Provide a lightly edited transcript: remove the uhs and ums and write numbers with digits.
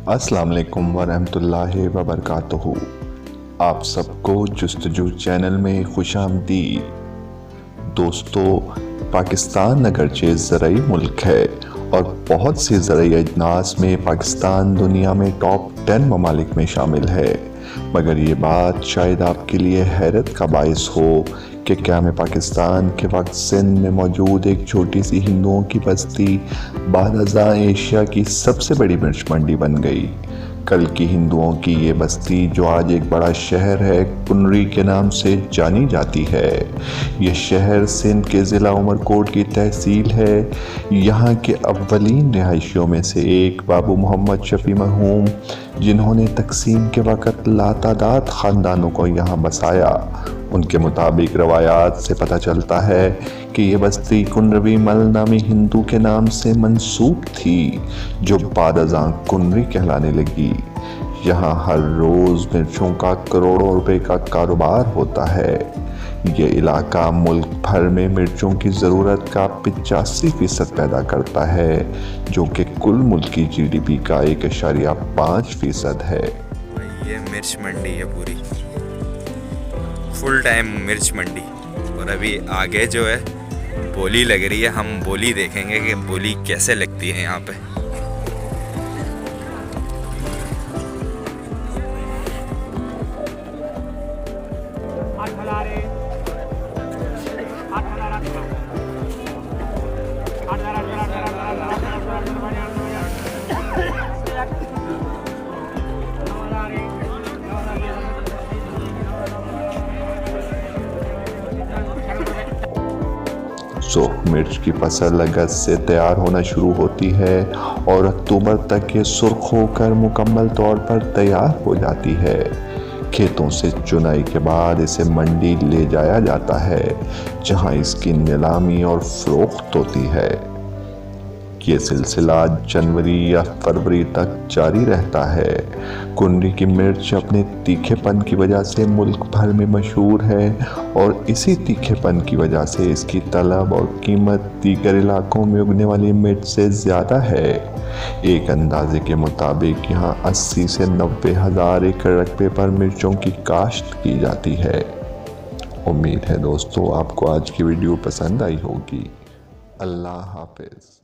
अस्सलाम वालेकुम वरहमतुल्लाहि वबरकातुहू। आप सबको जुस्तजू चैनल में खुशामदीद। दोस्तों, पाकिस्तान अगरचे ज़रई मुल्क है और बहुत से ज़रई अजनास में पाकिस्तान दुनिया में टॉप 10 ममालिक में शामिल है, मगर ये बात शायद आपके लिए हैरत का बायस हो कि क्या में पाकिस्तान के वक्त सिंध में मौजूद एक छोटी सी हिंदुओं की बस्ती बाद अज़ां एशिया की सबसे बड़ी मिर्च मंडी बन गई। कल की हिंदुओं की ये बस्ती, जो आज एक बड़ा शहर है, कुनरी के नाम से जानी जाती है। यह शहर सिंध के ज़िला उमरकोट की तहसील है। यहाँ के अव्वलीन रिहायशियों में से एक बाबू मोहम्मद शफी मरहूम, जिन्होंने तकसीम के वक़्त लातादाद ख़ानदानों को यहाँ बसाया। उनके मुताबिक रवायात से पता चलता है कि ये बस्ती कुनरवी मल नामी हिंदू के नाम से मंसूब थी, जो बाद अज़ां कुनरी कहलाने लगी। यहाँ हर रोज़ मिर्चों का करोड़ों रुपए का कारोबार होता है। ये इलाका मुल्क भर में मिर्चों की ज़रूरत का 85% पैदा करता है, जो कि कुल मुल्क की GDP का 1.5% है। ये मिर्च मंडी है, पूरी फुल टाइम मिर्च मंडी। और अभी आगे जो है बोली लग रही है, हम बोली देखेंगे कि बोली कैसे लगती है यहाँ पे। मिर्च की फसल अगस्त से तैयार होना शुरू होती है और अक्टूबर तक ये सुर्ख होकर मुकम्मल तौर पर तैयार हो जाती है। खेतों से चुनाई के बाद इसे मंडी ले जाया जाता है, जहां इसकी नीलामी और फरोख्त होती है। ये सिलसिला जनवरी या फरवरी तक जारी रहता है। कुनरी की मिर्च अपने तीखेपन की वजह से मुल्क भर में मशहूर है और इसी तीखेपन की वजह से इसकी तलब और कीमत दीगर इलाकों में उगने वाली मिर्च से ज़्यादा है। एक अंदाजे के मुताबिक यहाँ 80 से 90 हज़ार एकड़ रकबे पर मिर्चों की काश्त की जाती है। उम्मीद है दोस्तों, आपको आज की वीडियो पसंद आई होगी। अल्लाह हाफिज़।